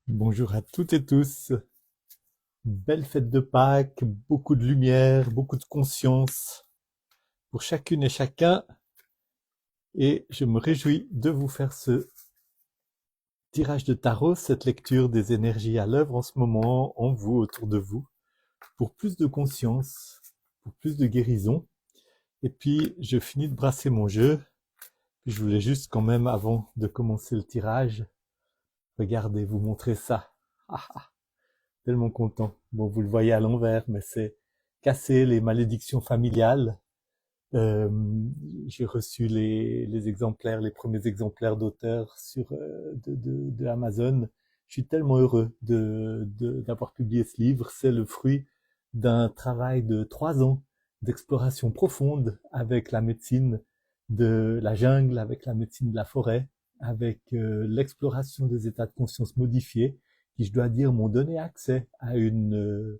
Bonjour à toutes et tous. Belle fête de Pâques, beaucoup de lumière, beaucoup de conscience pour chacune et chacun. Et je me réjouis de vous faire ce tirage de tarot, cette lecture des énergies à l'œuvre en ce moment, en vous, autour de vous, pour plus de conscience, pour plus de guérison. Et puis, je finis de brasser mon jeu. Je voulais juste quand même, avant de commencer le tirage, regardez, vous montrer ça. Ah, ah, tellement content. Bon, vous le voyez à l'envers, mais c'est casser les malédictions familiales. Euh, j'ai reçu les exemplaires, les premiers exemplaires d'auteurs sur de Amazon. Je suis tellement heureux d'avoir publié ce livre. C'est le fruit d'un travail de 3 ans d'exploration profonde avec la médecine de la jungle, avec la médecine de la forêt, avec l'exploration des états de conscience modifiés, qui, je dois dire, m'ont donné accès à une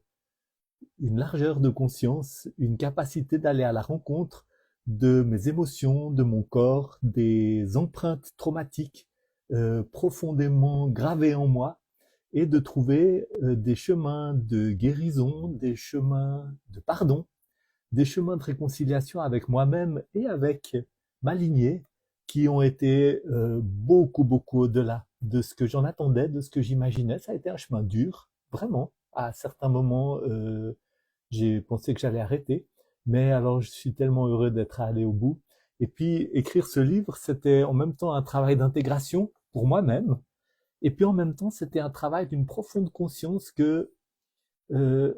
largeur de conscience, une capacité d'aller à la rencontre de mes émotions, de mon corps, des empreintes traumatiques profondément gravées en moi et de trouver des chemins de guérison, des chemins de pardon, des chemins de réconciliation avec moi-même et avec ma lignée qui ont été beaucoup, beaucoup au-delà de ce que j'en attendais, de ce que j'imaginais. Ça a été un chemin dur, vraiment. À certains moments, j'ai pensé que j'allais arrêter, mais alors je suis tellement heureux d'être allé au bout. Et puis écrire ce livre, c'était en même temps un travail d'intégration pour moi-même, et puis en même temps, c'était un travail d'une profonde conscience que euh,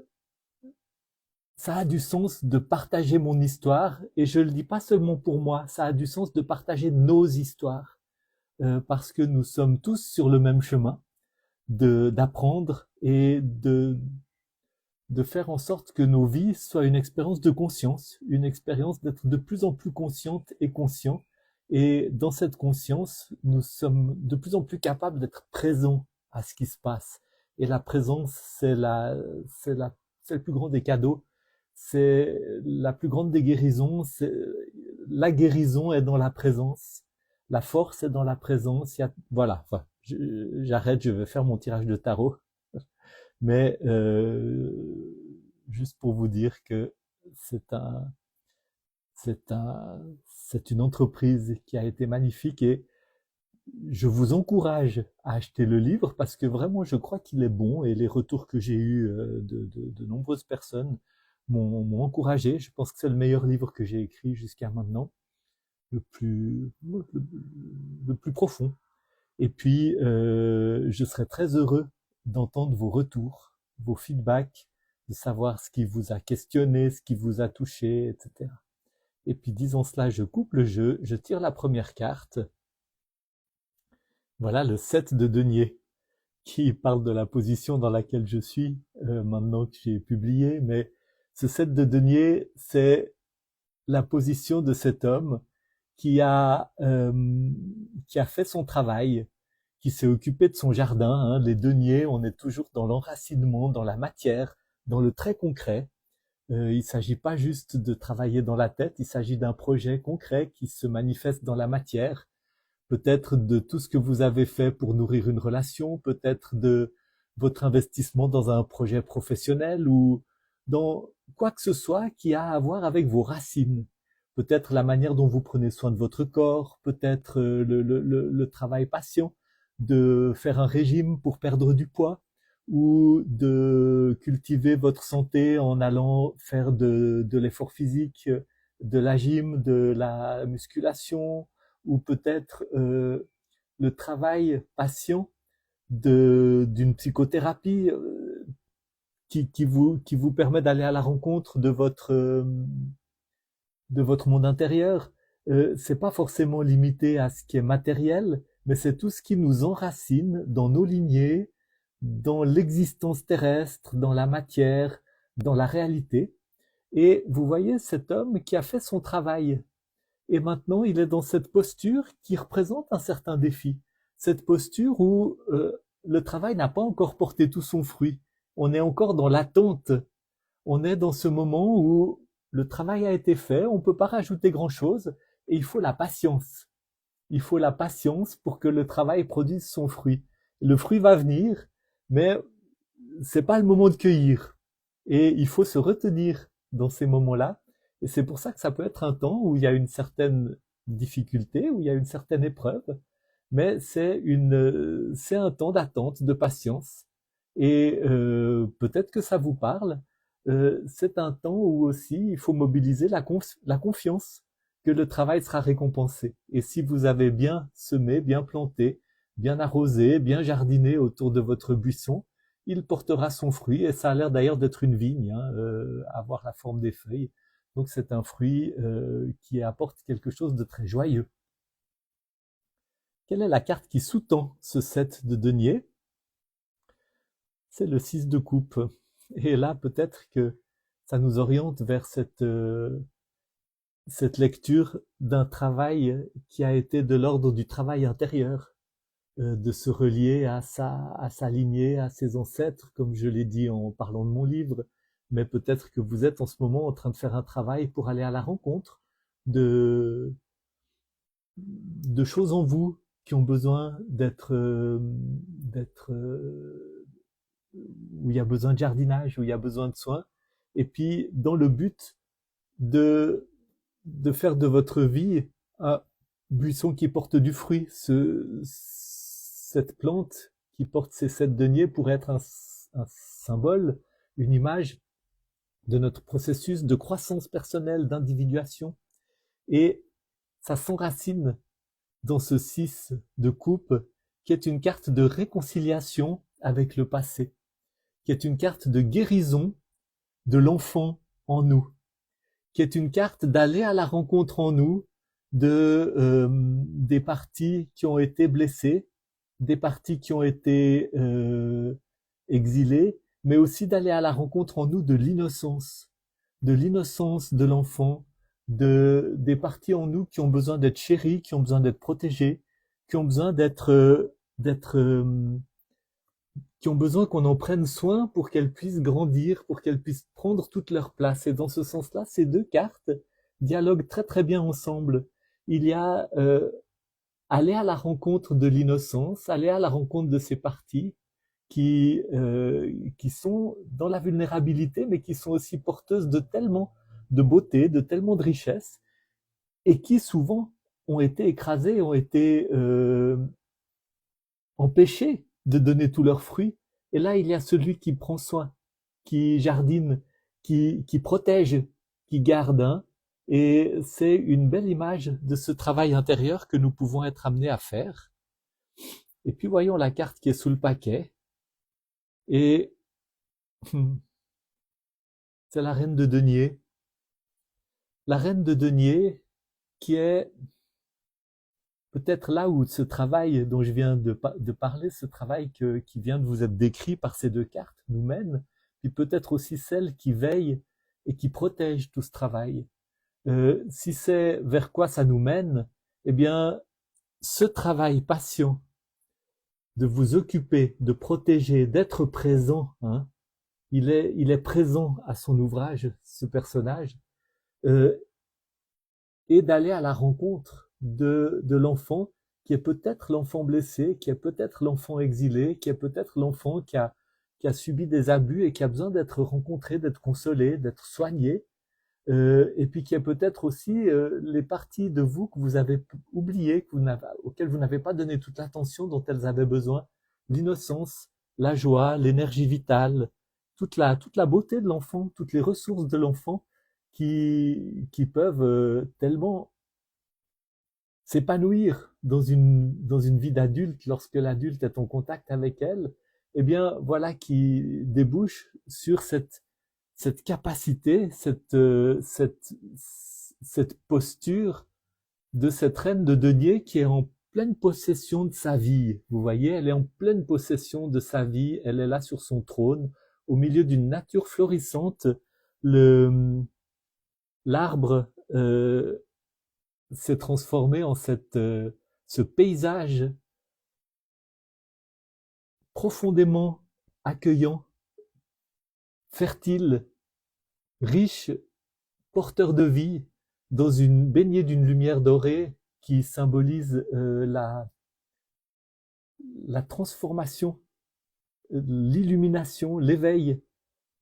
ça a du sens de partager mon histoire, et je le dis pas seulement pour moi, ça a du sens de partager nos histoires, parce que nous sommes tous sur le même chemin, d'apprendre et de faire en sorte que nos vies soient une expérience de conscience, une expérience d'être de plus en plus consciente et conscient. Et dans cette conscience, nous sommes de plus en plus capables d'être présents à ce qui se passe. Et la présence, c'est le plus grand des cadeaux. C'est la plus grande des guérisons. La guérison est dans la présence. La force est dans la présence. Voilà. Enfin, j'arrête. Je vais faire mon tirage de tarot. Mais juste pour vous dire que c'est un, c'est une entreprise qui a été magnifique et je vous encourage à acheter le livre parce que vraiment je crois qu'il est bon et les retours que j'ai eus de nombreuses personnes m'ont encouragé. Je pense que c'est le meilleur livre que j'ai écrit jusqu'à maintenant, le plus profond. Et puis, je serais très heureux d'entendre vos retours, vos feedbacks, de savoir ce qui vous a questionné, ce qui vous a touché, etc. Et puis, disons cela, je coupe le jeu, je tire la première carte. Voilà le 7 de denier qui parle de la position dans laquelle je suis maintenant que j'ai publié. Mais ce 7 de denier, c'est la position de cet homme qui a, euh, qui a fait son travail, qui s'est occupé de son jardin. Hein. Les deniers, on est toujours dans l'enracinement, dans la matière, dans le très concret. Il ne s'agit pas juste de travailler dans la tête, il s'agit d'un projet concret qui se manifeste dans la matière. Peut-être de tout ce que vous avez fait pour nourrir une relation, peut-être de votre investissement dans un projet professionnel ou dans quoi que ce soit qui a à voir avec vos racines. Peut-être la manière dont vous prenez soin de votre corps, peut-être le travail patient, de faire un régime pour perdre du poids ou de cultiver votre santé en allant faire de l'effort physique, de la gym, de la musculation, ou peut-être le travail patient d'une psychothérapie qui vous permet d'aller à la rencontre de votre monde intérieur. C'est pas forcément limité à ce qui est matériel, mais c'est tout ce qui nous enracine dans nos lignées, dans l'existence terrestre, dans la matière, dans la réalité. Et vous voyez cet homme qui a fait son travail. Et maintenant, il est dans cette posture qui représente un certain défi. Cette posture où le travail n'a pas encore porté tout son fruit. On est encore dans l'attente. On est dans ce moment où le travail a été fait, on ne peut pas rajouter grand-chose, et il faut la patience. Il faut la patience pour que le travail produise son fruit. Le fruit va venir, mais c'est pas le moment de cueillir. Et il faut se retenir dans ces moments-là. Et c'est pour ça que ça peut être un temps où il y a une certaine difficulté, où il y a une certaine épreuve, mais c'est un temps d'attente, de patience. Et peut-être que ça vous parle. C'est un temps où aussi il faut mobiliser la confiance que le travail sera récompensé. Et si vous avez bien semé, bien planté, bien arrosé, bien jardiné autour de votre buisson, il portera son fruit. Et ça a l'air d'ailleurs d'être une vigne, hein, avoir la forme des feuilles. Donc c'est un fruit qui apporte quelque chose de très joyeux. Quelle est la carte qui sous-tend ce set de deniers? C'est le 6 de coupe. Et là, peut-être que ça nous oriente vers cette lecture d'un travail qui a été de l'ordre du travail intérieur, de se relier à sa lignée, à ses ancêtres, comme je l'ai dit en parlant de mon livre. Mais peut-être que vous êtes en ce moment en train de faire un travail pour aller à la rencontre de, de choses en vous qui ont besoin où il y a besoin de jardinage, où il y a besoin de soins, et puis dans le but de, de faire de votre vie un buisson qui porte du fruit. Cette plante qui porte ces 7 deniers pourrait être un symbole, une image de notre processus de croissance personnelle, d'individuation, et ça s'enracine dans ce 6 de coupe qui est une carte de réconciliation avec le passé, qui est une carte de guérison de l'enfant en nous, qui est une carte d'aller à la rencontre en nous des parties qui ont été blessées, des parties qui ont été exilées, mais aussi d'aller à la rencontre en nous de l'innocence de l'enfant, des parties en nous qui ont besoin d'être chéries, qui ont besoin d'être protégées, qui ont besoin qui ont besoin qu'on en prenne soin pour qu'elles puissent grandir, pour qu'elles puissent prendre toute leur place. Et dans ce sens-là, ces deux cartes dialoguent très très bien ensemble. Il y a aller à la rencontre de l'innocence, aller à la rencontre de ces parties qui sont dans la vulnérabilité, mais qui sont aussi porteuses de tellement de beauté, de tellement de richesse, et qui souvent ont été écrasées, ont été empêchés de donner tous leurs fruits. Et là, il y a celui qui prend soin, qui jardine, qui protège, qui garde. Hein. Et c'est une belle image de ce travail intérieur que nous pouvons être amenés à faire. Et puis voyons la carte qui est sous le paquet. Et c'est la reine de denier. La reine de denier qui est peut-être là où ce travail dont je viens de parler, ce travail qui vient de vous être décrit par ces deux cartes, nous mène, puis peut-être aussi celle qui veille et qui protège tout ce travail. Si c'est vers quoi ça nous mène, eh bien, ce travail patient de vous occuper, de protéger, d'être présent, hein, il est présent à son ouvrage, ce personnage, et d'aller à la rencontre de l'enfant qui est peut-être l'enfant blessé, qui est peut-être l'enfant exilé, qui est peut-être l'enfant qui a subi des abus et qui a besoin d'être rencontré, d'être consolé, d'être soigné, et puis qui est peut-être aussi les parties de vous que vous avez oubliées, auxquelles vous n'avez pas donné toute l'attention dont elles avaient besoin, l'innocence, la joie, l'énergie vitale, toute la beauté de l'enfant, toutes les ressources de l'enfant qui peuvent tellement s'épanouir dans une vie d'adulte lorsque l'adulte est en contact avec elle, eh bien voilà qui débouche sur cette capacité, cette posture de cette reine de denier qui est en pleine possession de sa vie. Vous voyez, elle est en pleine possession de sa vie, elle est là sur son trône, au milieu d'une nature florissante. L'arbre s'est transformé en ce paysage profondément accueillant, fertile, riche, porteur de vie, dans une baignée d'une lumière dorée qui symbolise la transformation l'illumination, l'éveil,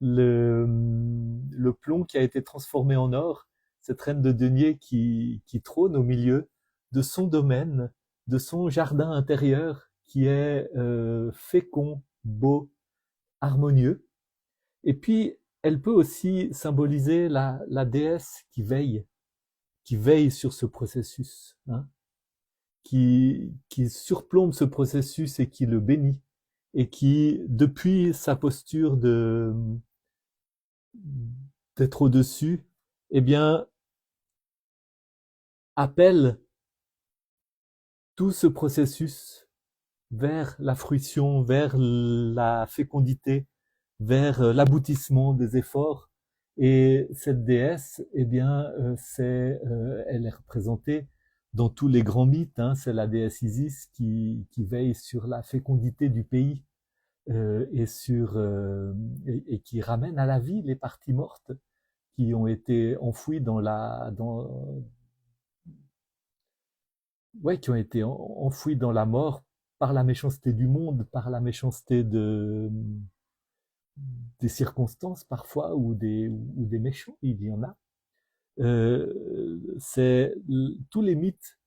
le plomb qui a été transformé en or, cette reine de denier qui trône au milieu de son domaine, de son jardin intérieur qui est fécond, beau, harmonieux. Et puis, elle peut aussi symboliser la déesse qui veille sur ce processus, hein, qui surplombe ce processus et qui le bénit, et qui, depuis sa posture d'être au-dessus, eh bien, appelle tout ce processus vers la fruition, vers la fécondité, vers l'aboutissement des efforts. Et cette déesse, eh bien, elle est représentée dans tous les grands mythes. Hein, c'est la déesse Isis qui veille sur la fécondité du pays et qui ramène à la vie les parties mortes qui ont été enfouies qui ont été enfouies dans la mort par la méchanceté du monde, par la méchanceté des circonstances parfois ou des méchants, il y en a. C'est tous les mythes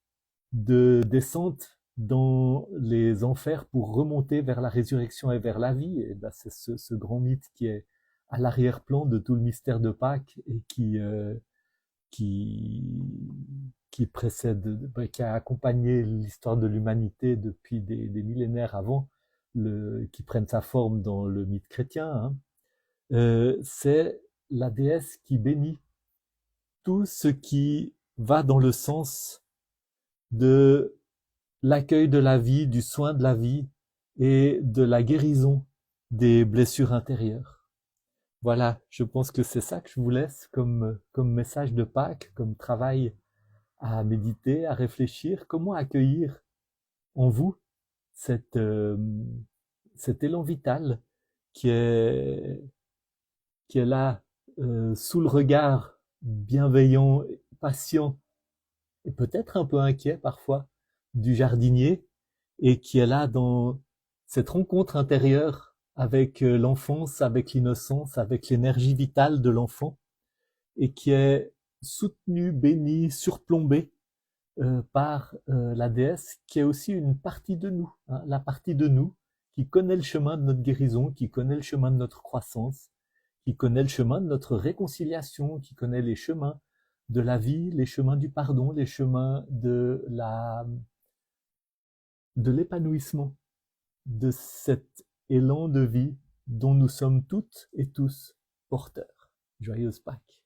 de descente dans les enfers pour remonter vers la résurrection et vers la vie. Et ben, c'est ce grand mythe qui est à l'arrière-plan de tout le mystère de Pâques et qui, qui précède, qui a accompagné l'histoire de l'humanité depuis des millénaires avant, qui prennent sa forme dans le mythe chrétien. Hein. C'est la déesse qui bénit tout ce qui va dans le sens de l'accueil de la vie, du soin de la vie et de la guérison des blessures intérieures. Voilà, je pense que c'est ça que je vous laisse comme message de Pâques, comme travail à méditer, à réfléchir, comment accueillir en vous cet élan vital qui est, qui est là sous le regard bienveillant, patient et peut-être un peu inquiet parfois du jardinier et qui est là dans cette rencontre intérieure avec l'enfance, avec l'innocence, avec l'énergie vitale de l'enfant et qui est soutenu, béni, surplombé par la déesse qui est aussi une partie de nous, hein, la partie de nous qui connaît le chemin de notre guérison, qui connaît le chemin de notre croissance, qui connaît le chemin de notre réconciliation, qui connaît les chemins de la vie, les chemins du pardon, les chemins de l'épanouissement, de cet élan de vie dont nous sommes toutes et tous porteurs. Joyeuse Pâques!